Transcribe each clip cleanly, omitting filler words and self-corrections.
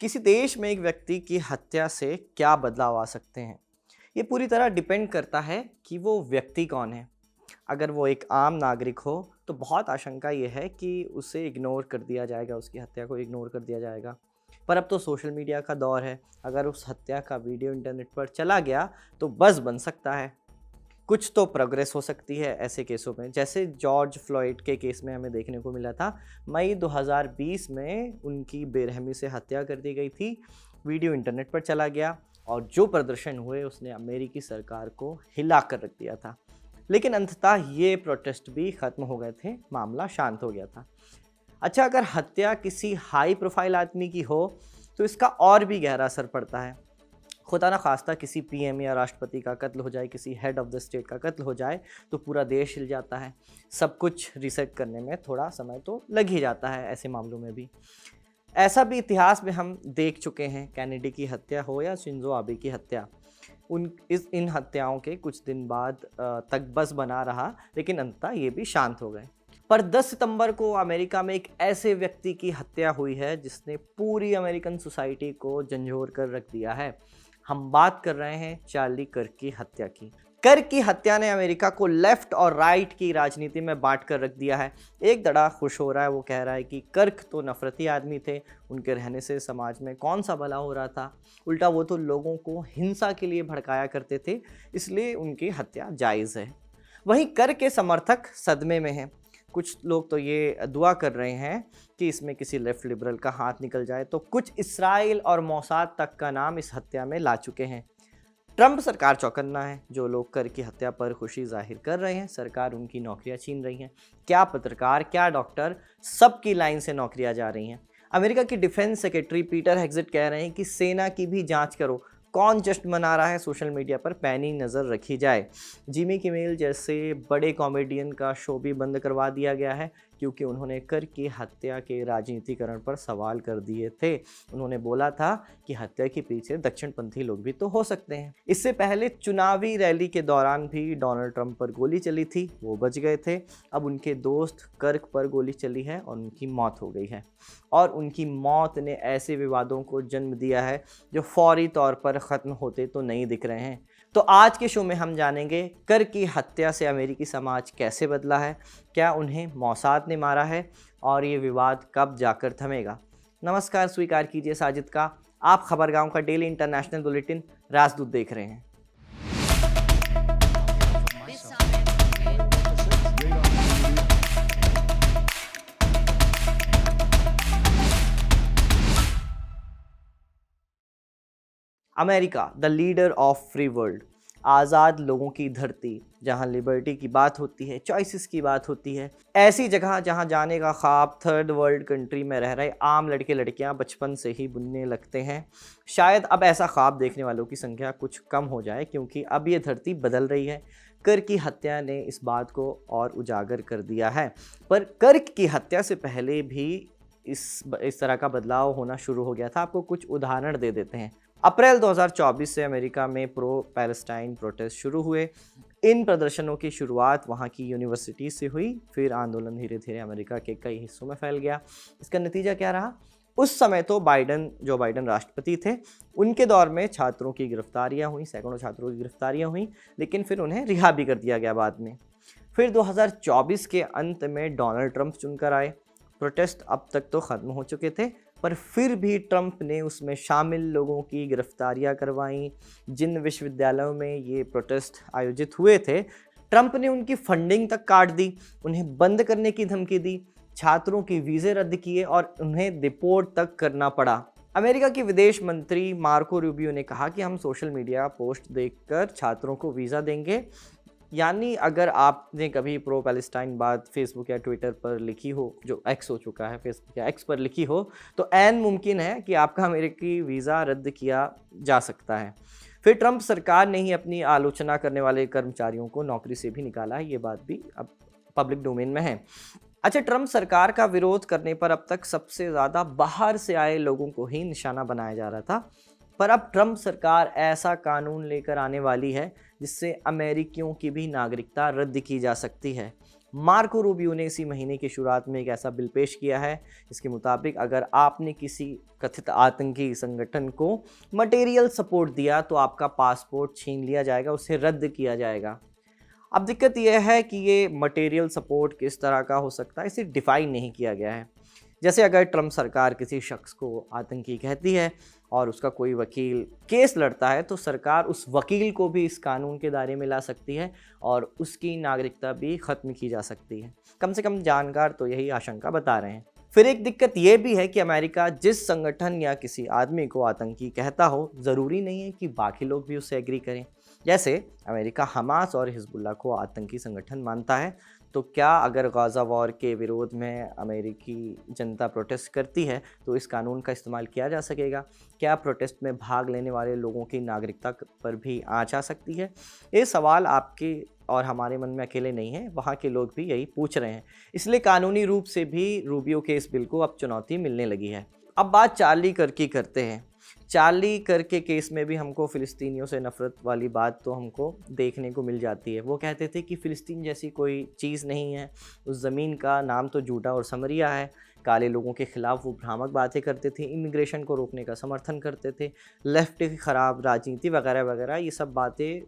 किसी देश में एक व्यक्ति की हत्या से क्या बदलाव आ सकते हैं? ये पूरी तरह डिपेंड करता है कि वो व्यक्ति कौन है। अगर वो एक आम नागरिक हो तो बहुत आशंका ये है कि उसे इग्नोर कर दिया जाएगा, उसकी हत्या को इग्नोर कर दिया जाएगा। पर अब तो सोशल मीडिया का दौर है, अगर उस हत्या का वीडियो इंटरनेट पर चला गया तो बज़ बन सकता है। कुछ तो प्रोग्रेस हो सकती है ऐसे केसों में, जैसे जॉर्ज फ्लॉयड के केस में हमें देखने को मिला था। मई 2020 में उनकी बेरहमी से हत्या कर दी गई थी। वीडियो इंटरनेट पर चला गया और जो प्रदर्शन हुए उसने अमेरिकी सरकार को हिला कर रख दिया था। लेकिन अंततः ये प्रोटेस्ट भी ख़त्म हो गए थे, मामला शांत हो गया था। अच्छा, अगर हत्या किसी हाई प्रोफाइल आदमी की हो तो इसका और भी गहरा असर पड़ता है। खुदा ना खास्ता किसी पीएम या राष्ट्रपति का कत्ल हो जाए, किसी हेड ऑफ़ द स्टेट का कत्ल हो जाए तो पूरा देश हिल जाता है। सब कुछ रीसेट करने में थोड़ा समय तो लग ही जाता है ऐसे मामलों में भी। ऐसा भी इतिहास में हम देख चुके हैं, कैनेडी की हत्या हो या शिंजो आबे की हत्या। इन हत्याओं के कुछ दिन बाद तक बस बना रहा, लेकिन अंततः ये भी शांत हो गए। पर 10 सितंबर को अमेरिका में एक ऐसे व्यक्ति की हत्या हुई है जिसने पूरी अमेरिकन सोसाइटी को झंझोर कर रख दिया है। हम बात कर रहे हैं चार्ली कर्क की हत्या की। कर्क की हत्या ने अमेरिका को लेफ्ट और राइट की राजनीति में बांट कर रख दिया है। एक धड़ा खुश हो रहा है, वो कह रहा है कि कर्क तो नफरती आदमी थे, उनके रहने से समाज में कौन सा भला हो रहा था। उल्टा वो तो लोगों को हिंसा के लिए भड़काया करते थे, इसलिए उनकी हत्या जायज़ है। वहीं कर्क के समर्थक सदमे में हैं। कुछ लोग तो ये दुआ कर रहे हैं कि इसमें किसी लेफ्ट लिबरल का हाथ निकल जाए, तो कुछ इसराइल और मोसाद तक का नाम इस हत्या में ला चुके हैं। ट्रंप सरकार चौकन्ना है। जो लोग कर्क की हत्या पर खुशी जाहिर कर रहे हैं, सरकार उनकी नौकरियां छीन रही है। क्या पत्रकार, क्या डॉक्टर, सबकी लाइन से नौकरियां जा रही हैं। अमेरिका की डिफेंस सेक्रेटरी पीटर हेग्सेट कह रहे हैं कि सेना की भी जांच करो, कौन जश्न मना रहा है सोशल मीडिया पर पैनी नज़र रखी जाए। जिमी किमेल जैसे बड़े कॉमेडियन का शो भी बंद करवा दिया गया है क्योंकि उन्होंने कर्क की हत्या के राजनीतिकरण पर सवाल कर दिए थे। उन्होंने बोला था कि हत्या के पीछे दक्षिणपंथी लोग भी तो हो सकते हैं। इससे पहले चुनावी रैली के दौरान भी डोनाल्ड ट्रंप पर गोली चली थी, वो बच गए थे। अब उनके दोस्त कर्क पर गोली चली है और उनकी मौत हो गई है। और उनकी मौत ने ऐसे विवादों को जन्म दिया है जो फौरी तौर पर ख़त्म होते तो नहीं दिख रहे हैं। तो आज के शो में हम जानेंगे कर्क की हत्या से अमेरिकी समाज कैसे बदला है, क्या उन्हें मोसाद ने मारा है और ये विवाद कब जाकर थमेगा। नमस्कार, स्वीकार कीजिए साजिद का। आप खबरगांव का डेली इंटरनेशनल बुलेटिन राजदूत देख रहे हैं। America, the leader of free world, आज़ाद लोगों की धरती, जहां लिबर्टी की बात होती है, चॉइसेस की बात होती है। ऐसी जगह जहां जाने का ख्वाब थर्ड वर्ल्ड कंट्री में रह रहे आम लड़के लड़कियां बचपन से ही बुनने लगते हैं। शायद अब ऐसा ख्वाब देखने वालों की संख्या कुछ कम हो जाए क्योंकि अब ये धरती बदल रही है। कर्क की हत्या ने इस बात को और उजागर कर दिया है। पर कर्क की हत्या से पहले भी इस तरह का बदलाव होना शुरू हो गया था। आपको कुछ उदाहरण दे देते हैं। अप्रैल 2024 से अमेरिका में प्रो पैलेस्टाइन प्रोटेस्ट शुरू हुए। इन प्रदर्शनों की शुरुआत वहाँ की यूनिवर्सिटी से हुई, फिर आंदोलन धीरे धीरे अमेरिका के कई हिस्सों में फैल गया। इसका नतीजा क्या रहा? उस समय तो जो बाइडन राष्ट्रपति थे, उनके दौर में छात्रों की गिरफ्तारियाँ हुई, सैकड़ों छात्रों की गिरफ्तारियाँ हुई, लेकिन फिर उन्हें रिहा भी कर दिया गया बाद में। फिर 2024 के अंत में डोनाल्ड ट्रंप चुनकर आए। प्रोटेस्ट अब तक तो ख़त्म हो चुके थे, पर फिर भी ट्रंप ने उसमें शामिल लोगों की गिरफ्तारियां करवाईं। जिन विश्वविद्यालयों में ये प्रोटेस्ट आयोजित हुए थे, ट्रंप ने उनकी फंडिंग तक काट दी, उन्हें बंद करने की धमकी दी, छात्रों के वीज़े रद्द किए और उन्हें डिपोर्ट तक करना पड़ा। अमेरिका की विदेश मंत्री मार्को रूबियो ने कहा कि हम सोशल मीडिया पोस्ट देखकर छात्रों को वीज़ा देंगे। यानी अगर आपने कभी प्रो पैलेस्टाइन बात फेसबुक या ट्विटर पर लिखी हो, जो एक्स हो चुका है, फेसबुक या एक्स पर लिखी हो, तो ऐन मुमकिन है कि आपका अमेरिकी वीज़ा रद्द किया जा सकता है। फिर ट्रंप सरकार ने ही अपनी आलोचना करने वाले कर्मचारियों को नौकरी से भी निकाला है। ये बात भी अब पब्लिक डोमेन में है। अच्छा, ट्रंप सरकार का विरोध करने पर अब तक सबसे ज़्यादा बाहर से आए लोगों को ही निशाना बनाया जा रहा था। पर अब ट्रंप सरकार ऐसा कानून लेकर आने वाली है जिससे अमेरिकियों की भी नागरिकता रद्द की जा सकती है। मार्को रूबियो ने इसी महीने की शुरुआत में एक ऐसा बिल पेश किया है, इसके मुताबिक अगर आपने किसी कथित आतंकी संगठन को मटेरियल सपोर्ट दिया तो आपका पासपोर्ट छीन लिया जाएगा, उसे रद्द किया जाएगा। अब दिक्कत यह है कि ये मटेरियल सपोर्ट किस तरह का हो सकता है, इसे डिफाइन नहीं किया गया है। जैसे अगर ट्रंप सरकार किसी शख्स को आतंकी कहती है और उसका कोई वकील केस लड़ता है, तो सरकार उस वकील को भी इस कानून के दायरे में ला सकती है और उसकी नागरिकता भी ख़त्म की जा सकती है। कम से कम जानकार तो यही आशंका बता रहे हैं। फिर एक दिक्कत यह भी है कि अमेरिका जिस संगठन या किसी आदमी को आतंकी कहता हो, ज़रूरी नहीं है कि बाकी लोग भी उससे एग्री करें। जैसे अमेरिका हमास और हिजबुल्लाह को आतंकी संगठन मानता है, तो क्या अगर गाज़ा वॉर के विरोध में अमेरिकी जनता प्रोटेस्ट करती है तो इस कानून का इस्तेमाल किया जा सकेगा? क्या प्रोटेस्ट में भाग लेने वाले लोगों की नागरिकता पर भी आँच आ सकती है? ये सवाल आपके और हमारे मन में अकेले नहीं है, वहाँ के लोग भी यही पूछ रहे हैं। इसलिए कानूनी रूप से भी रूबियो के इस बिल को अब चुनौती मिलने लगी है। अब बात चार्ली कर्क की करते हैं। चार्ली कर्क के केस में भी हमको फ़िलिस्तीनियों से नफ़रत वाली बात तो हमको देखने को मिल जाती है। वो कहते थे कि फ़िलिस्तीन जैसी कोई चीज़ नहीं है, उस ज़मीन का नाम तो जूडा और समरिया है। काले लोगों के ख़िलाफ़ वो भ्रामक बातें करते थे, इमिग्रेशन को रोकने का समर्थन करते थे, लेफ़्ट की ख़राब राजनीति वगैरह वगैरह, ये सब बातें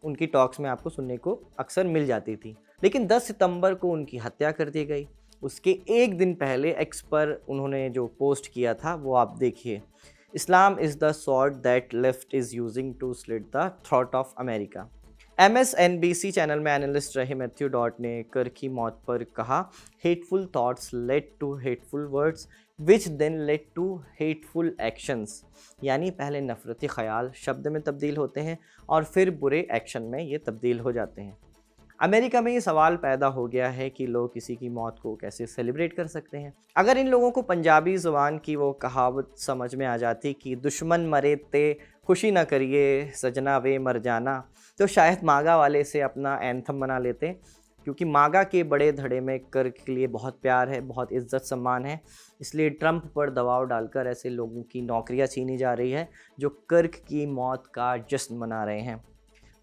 उनकी टॉक्स में आपको सुनने को अक्सर मिल जाती थी। लेकिन 10 सितंबर को उनकी हत्या कर दी गई। उसके एक दिन पहले एक्स पर उन्होंने जो पोस्ट किया था वो आप देखिए। Islam is the sword that left is using to slit the throat of America. MSNBC channel में एनालिस्ट रहे मैथ्यू डॉट ने कर्क की मौत पर कहा, hateful thoughts led to hateful words which then led to hateful actions. यानी पहले नफ़रती ख्याल शब्द में तब्दील होते हैं और फिर बुरे एक्शन में ये तब्दील हो जाते हैं। अमेरिका में ये सवाल पैदा हो गया है कि लोग किसी की मौत को कैसे सेलिब्रेट कर सकते हैं। अगर इन लोगों को पंजाबी ज़ुबान की वो कहावत समझ में आ जाती कि दुश्मन मरे ते खुशी ना करिए सजना वे मर जाना, तो शायद मागा वाले से अपना एंथम बना लेते, क्योंकि मागा के बड़े धड़े में कर्क के लिए बहुत प्यार है, बहुत इज्जत सम्मान है। इसलिए ट्रंप पर दबाव डालकर ऐसे लोगों की नौकरियां छीनी जा रही है जो कर्क की मौत का जश्न मना रहे हैं।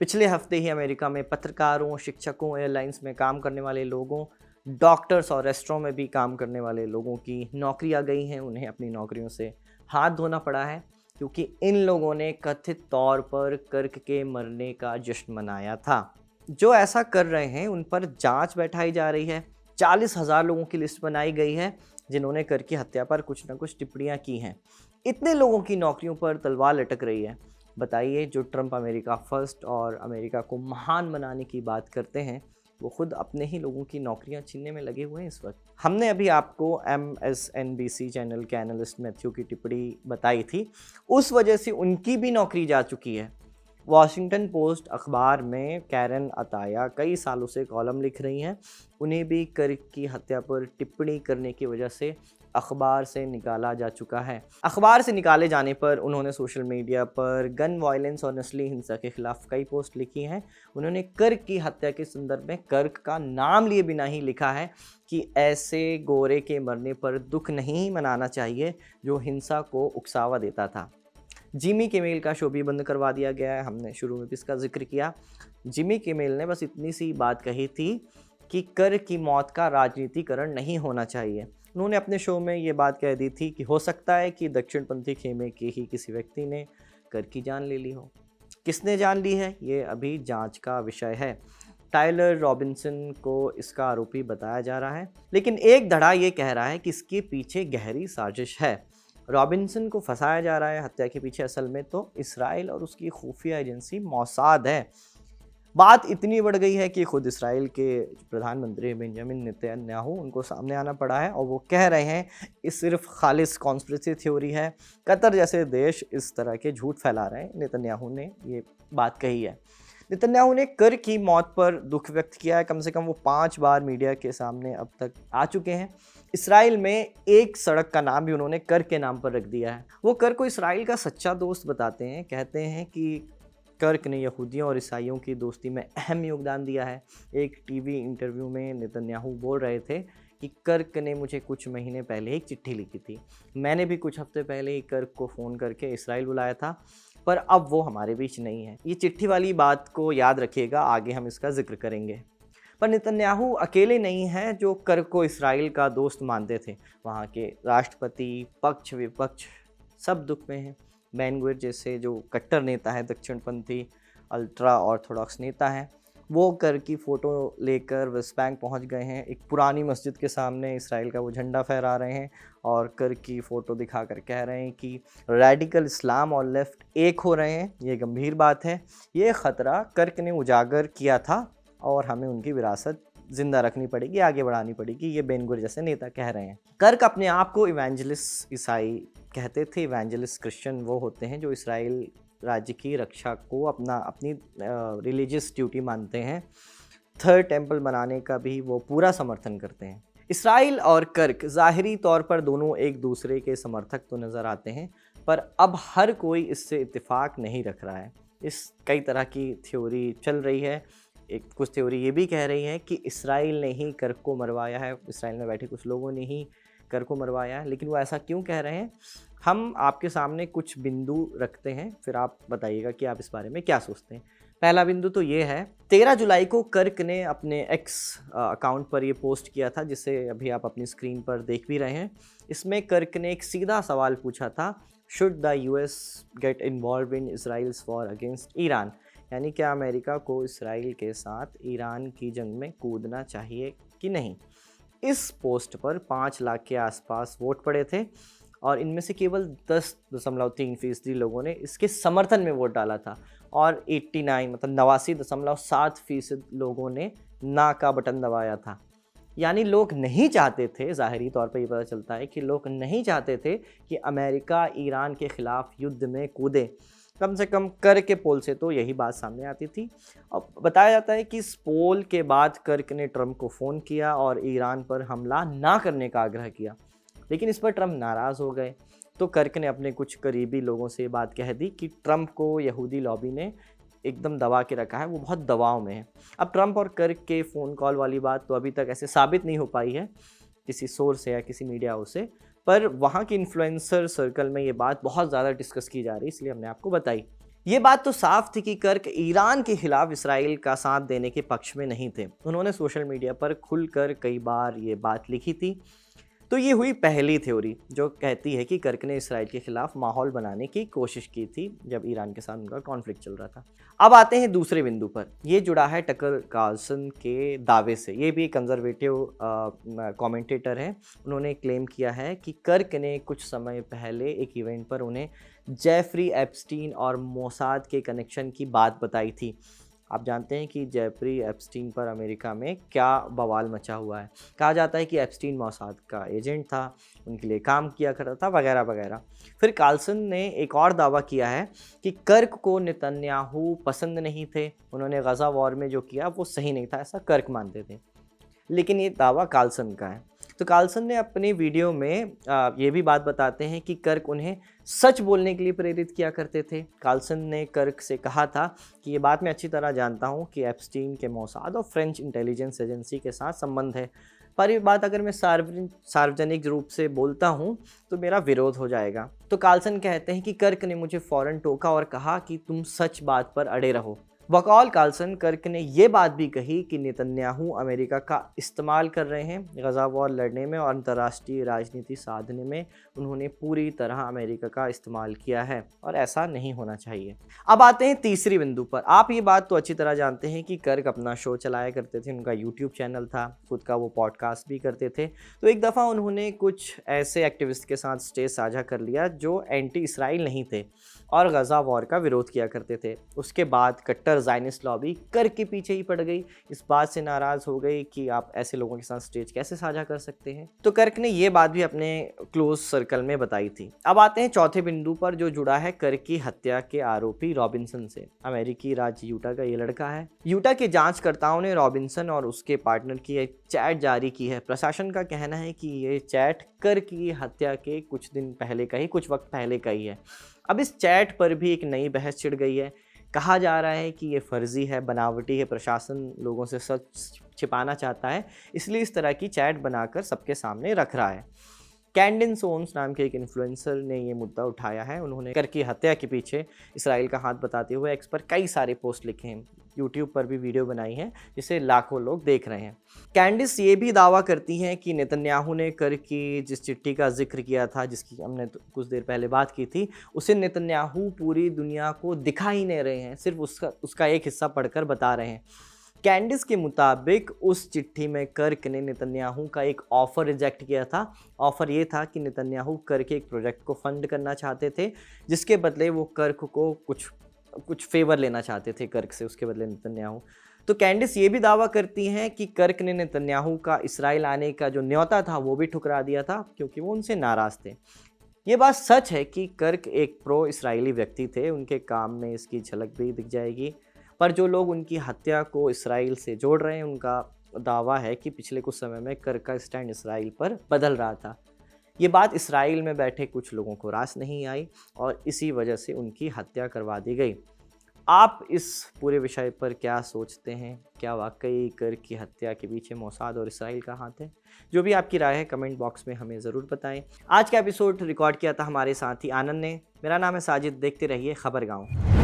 पिछले हफ्ते ही अमेरिका में पत्रकारों, शिक्षकों, एयरलाइंस में काम करने वाले लोगों, डॉक्टर्स और रेस्टोरों में भी काम करने वाले लोगों की नौकरियां गई हैं। उन्हें अपनी नौकरियों से हाथ धोना पड़ा है, क्योंकि इन लोगों ने कथित तौर पर कर्क के मरने का जश्न मनाया था। जो ऐसा कर रहे हैं उन पर जांच बैठाई जा रही है। 40,000 लोगों की लिस्ट बनाई गई है जिन्होंने कर्क की हत्या पर कुछ न कुछ टिप्पणियां की हैं। इतने लोगों की नौकरियों पर तलवार लटक रही है। बताइए, जो ट्रंप अमेरिका फर्स्ट और अमेरिका को महान बनाने की बात करते हैं, वो खुद अपने ही लोगों की नौकरियां छीनने में लगे हुए हैं इस वक्त। हमने अभी आपको MSNBC चैनल के एनालिस्ट मैथ्यू की टिप्पणी बताई थी, उस वजह से उनकी भी नौकरी जा चुकी है। वॉशिंगटन पोस्ट अखबार में कैरन अताया कई सालों से कॉलम लिख रही हैं। उन्हें भी कर्क की हत्या पर टिप्पणी करने की वजह से अखबार से निकाला जा चुका है। अखबार से निकाले जाने पर उन्होंने सोशल मीडिया पर गन वायलेंस और नस्ली हिंसा के खिलाफ कई पोस्ट लिखी हैं। उन्होंने कर्क की हत्या के संदर्भ में कर्क का नाम लिए बिना ही लिखा है कि ऐसे गोरे के मरने पर दुख नहीं मनाना चाहिए जो हिंसा को उकसावा देता था। जिमी किमेल का शो भी बंद करवा दिया गया है। हमने शुरू में भी इसका जिक्र किया। जिमी किमेल ने बस इतनी सी बात कही थी कि कर्क की मौत का राजनीतिकरण नहीं होना चाहिए। उन्होंने अपने शो में ये बात कह दी थी कि हो सकता है कि दक्षिणपंथी खेमे के ही किसी व्यक्ति ने कर्क की जान ले ली हो। किसने जान ली है, ये अभी जांच का विषय है। टायलर रॉबिन्सन को इसका आरोपी बताया जा रहा है, लेकिन एक धड़ा ये कह रहा है कि इसके पीछे गहरी साजिश है। रॉबिन्सन को फंसाया जा रहा है। हत्या के पीछे असल में तो इसराइल और उसकी खुफिया एजेंसी मौसाद है। बात इतनी बढ़ गई है कि खुद इसराइल के प्रधानमंत्री बेंजामिन नेतन्याहू, उनको सामने आना पड़ा है और वो कह रहे हैं कि सिर्फ खालिस कॉन्स्पिरेसी थ्योरी है। कतर जैसे देश इस तरह के झूठ फैला रहे हैं। नेतन्याहू ने ये बात कही है। नेतन्याहू ने कर्क की मौत पर दुख व्यक्त किया है। कम से कम वो 5 बार मीडिया के सामने अब तक आ चुके हैं। इसराइल में एक सड़क का नाम भी उन्होंने कर्क के नाम पर रख दिया है। वो कर्क को इसराइल का सच्चा दोस्त बताते हैं। कहते हैं कि कर्क ने यहूदियों और ईसाइयों की दोस्ती में अहम योगदान दिया है। एक टीवी इंटरव्यू में नेतन्याहू बोल रहे थे कि कर्क ने मुझे कुछ महीने पहले एक चिट्ठी लिखी थी। मैंने भी कुछ हफ्ते पहले ही कर्क को फ़ोन करके इसराइल बुलाया था, पर अब वो हमारे बीच नहीं है। ये चिट्ठी वाली बात को याद रखिएगा, आगे हम इसका जिक्र करेंगे। पर नेतन्याहू अकेले नहीं हैं जो कर्क को इसराइल का दोस्त मानते थे। वहाँ के राष्ट्रपति, पक्ष विपक्ष सब दुख में हैं। बेन गुविर जैसे जो कट्टर नेता है, दक्षिणपंथी अल्ट्रा ऑर्थोडॉक्स नेता है, वो कर्क की फ़ोटो लेकर वेस्ट बैंक पहुँच गए हैं। एक पुरानी मस्जिद के सामने इसराइल का वो झंडा फहरा रहे हैं और कर्क की फ़ोटो दिखाकर कह रहे हैं कि रेडिकल इस्लाम और लेफ़्ट एक हो रहे हैं। ये गंभीर बात है। ये ख़तरा कर्क ने उजागर किया था और हमें उनकी विरासत ज़िंदा रखनी पड़ेगी, आगे बढ़ानी पड़ेगी, ये बेन गुविर जैसे नेता कह रहे हैं। कर्क अपने आप को इवेंजलिस्ट ईसाई कहते थे। इवेंजलिस्ट क्रिश्चियन वो होते हैं जो इसराइल राज्य की रक्षा को अपनी रिलीजियस ड्यूटी मानते हैं। थर्ड टेम्पल बनाने का भी वो पूरा समर्थन करते हैं। इसराइल और कर्क ज़ाहिरी तौर पर दोनों एक दूसरे के समर्थक तो नज़र आते हैं, पर अब हर कोई इससे इत्तेफाक नहीं रख रहा है। कई तरह की थ्योरी चल रही है। कुछ थ्योरी ये भी कह रही है कि इसराइल ने ही कर्क को मरवाया है, इसराइल में बैठे कुछ लोगों ने ही कर्क को मरवाया है। लेकिन वो ऐसा क्यों कह रहे हैं, हम आपके सामने कुछ बिंदु रखते हैं, फिर आप बताइएगा कि आप इस बारे में क्या सोचते हैं। पहला बिंदु तो ये है, 13 जुलाई को कर्क ने अपने एक्स अकाउंट पर ये पोस्ट किया था, जिसे अभी आप अपनी स्क्रीन पर देख भी रहे हैं। इसमें कर्क ने एक सीधा सवाल पूछा था, should the US get involve in Israel's war against Iran, यानी क्या अमेरिका को इसराइल के साथ ईरान की जंग में कूदना चाहिए कि नहीं। इस पोस्ट पर 5 लाख के आसपास वोट पड़े थे और इनमें से केवल 10.3% लोगों ने इसके समर्थन में वोट डाला था और 89.7% लोगों ने ना का बटन दबाया था। यानी लोग नहीं चाहते थे, ज़ाहिरी तौर पर ये पता चलता है कि लोग नहीं चाहते थे कि अमेरिका ईरान के ख़िलाफ़ युद्ध में कूदे। कम से कम कर्क के पोल से तो यही बात सामने आती थी। अब बताया जाता है कि इस पोल के बाद कर्क ने ट्रंप को फ़ोन किया और ईरान पर हमला ना करने का आग्रह किया, लेकिन इस पर ट्रंप नाराज़ हो गए। तो कर्क ने अपने कुछ करीबी लोगों से ये बात कह दी कि ट्रंप को यहूदी लॉबी ने एकदम दबा के रखा है, वो बहुत दबाव में है। अब ट्रंप और कर्क के फ़ोन कॉल वाली बात तो अभी तक ऐसे साबित नहीं हो पाई है किसी सोर्स से या किसी मीडिया हाउस से, पर वहाँ के इन्फ्लुएंसर सर्कल में ये बात बहुत ज़्यादा डिस्कस की जा रही, इसलिए हमने आपको बताई। ये बात तो साफ थी कि कर्क ईरान के खिलाफ इसराइल का साथ देने के पक्ष में नहीं थे। उन्होंने सोशल मीडिया पर खुलकर कई बार ये बात लिखी थी। तो ये हुई पहली थ्योरी जो कहती है कि कर्क ने इसराइल के खिलाफ माहौल बनाने की कोशिश की थी जब ईरान के साथ उनका कॉन्फ्लिक्ट चल रहा था। अब आते हैं दूसरे बिंदु पर। ये जुड़ा है टकर कार्लसन के दावे से। ये भी कंजर्वेटिव कमेंटेटर हैं। उन्होंने क्लेम किया है कि कर्क ने कुछ समय पहले एक इवेंट पर उन्हें जेफरी एप्स्टीन और मोसाद के कनेक्शन की बात बताई थी। आप जानते हैं कि जेफरी एप्स्टीन पर अमेरिका में क्या बवाल मचा हुआ है। कहा जाता है कि एप्स्टीन मोसाद का एजेंट था, उनके लिए काम किया करता था, वगैरह वगैरह। फिर कार्लसन ने एक और दावा किया है कि कर्क को नेतन्याहू पसंद नहीं थे, उन्होंने गज़ा वॉर में जो किया वो सही नहीं था, ऐसा कर्क मानते थे। लेकिन ये दावा कार्लसन का है। तो कार्लसन ने अपने वीडियो में ये भी बात बताते हैं कि कर्क उन्हें सच बोलने के लिए प्रेरित किया करते थे। कार्लसन ने कर्क से कहा था कि ये बात मैं अच्छी तरह जानता हूँ कि एप्स्टीन के मोसाद और फ्रेंच इंटेलिजेंस एजेंसी के साथ संबंध है, पर ये बात अगर मैं सार्वजनिक रूप से बोलता हूँ तो मेरा विरोध हो जाएगा। तो कार्लसन कहते हैं कि कर्क ने मुझे फ़ौरन टोका और कहा कि तुम सच बात पर अड़े रहो। वकाल कार्लसन कर्क ने ये बात भी कही कि नेतन्याहू अमेरिका का इस्तेमाल कर रहे हैं गज़ा वॉर लड़ने में और अंतर्राष्ट्रीय राजनीति साधने में। उन्होंने पूरी तरह अमेरिका का इस्तेमाल किया है और ऐसा नहीं होना चाहिए। अब आते हैं तीसरी बिंदु पर। आप ये बात तो अच्छी तरह जानते हैं कि कर्क अपना शो चलाया करते थे, उनका यूट्यूब चैनल था, खुद का वो पॉडकास्ट भी करते थे। तो एक दफ़ा उन्होंने कुछ ऐसे एक्टिविस्ट के साथ स्टेज साझा कर लिया जो एंटी इसराइल नहीं थे और गज़ा वॉर का विरोध किया करते थे। उसके बाद कट्टर ज़ायनिस्ट लॉबी कर्क के पीछे ही पड़ गई, इस बात से नाराज़ हो गई कि आप ऐसे लोगों के साथ स्टेज कैसे साझा कर सकते हैं। तो कर्क ने ये बात भी अपने क्लोज सर्कल में बताई थी। अब आते हैं चौथे बिंदु पर जो जुड़ा है कर्क की हत्या के आरोपी रॉबिन्सन से। अमेरिकी राज्य यूटा का ये लड़का है। यूटा के जांचकर्ताओं ने रॉबिन्सन और उसके पार्टनर की एक चैट जारी की है। प्रशासन का कहना है कि ये चैट कर्क की हत्या के कुछ वक्त पहले का ही है। अब इस चैट पर भी एक नई बहस छिड़ गई है। कहा जा रहा है कि ये फर्जी है, बनावटी है, प्रशासन लोगों से सच छिपाना चाहता है, इसलिए इस तरह की चैट बनाकर सबके सामने रख रहा है। कैंडिन सोन्स नाम के एक इन्फ्लुएंसर ने ये मुद्दा उठाया है। उन्होंने कर्क की हत्या के पीछे इसराइल का हाथ बताते हुए एक्स पर कई सारे पोस्ट लिखे हैं। यूट्यूब पर भी वीडियो बनाई है जिसे लाखों लोग देख रहे हैं। कैंडिस ये भी दावा करती हैं कि नेतन्याहू ने कर की जिस चिट्ठी का जिक्र किया था, जिसकी हमने कुछ देर पहले बात की थी, उसे नेतन्याहू पूरी दुनिया को दिखा ही नहीं रहे हैं, सिर्फ उसका एक हिस्सा पढ़कर बता रहे हैं। कैंडिस के मुताबिक उस चिट्ठी में कर्क ने नेतन्याहू का एक ऑफ़र रिजेक्ट किया था। ऑफ़र ये था कि नेतन्याहू कर्क के एक प्रोजेक्ट को फंड करना चाहते थे, जिसके बदले वो कर्क को कुछ फेवर लेना चाहते थे कर्क से, उसके बदले नेतन्याहू। तो कैंडिस ये भी दावा करती हैं कि कर्क ने नेतन्याहू का इस्राइल आने का जो न्योता था वो भी ठुकरा दिया था, क्योंकि वो उनसे नाराज़ थे। ये बात सच है कि कर्क एक प्रो इस्राइली व्यक्ति थे, उनके काम में इसकी झलक भी दिख जाएगी। पर जो लोग उनकी हत्या को इस्राइल से जोड़ रहे हैं, उनका दावा है कि पिछले कुछ समय में कर्क का स्टैंड इस्राइल पर बदल रहा था। ये बात इस्राइल में बैठे कुछ लोगों को रास नहीं आई और इसी वजह से उनकी हत्या करवा दी गई। आप इस पूरे विषय पर क्या सोचते हैं? क्या वाकई कर्क की हत्या के पीछे मोसाद और इस्राइल का हाथ है? जो भी आपकी राय है कमेंट बॉक्स में हमें ज़रूर बताएं। आज का एपिसोड रिकॉर्ड किया था हमारे साथी आनंद ने। मेरा नाम है साजिद, देखते रहिए खबरगांव।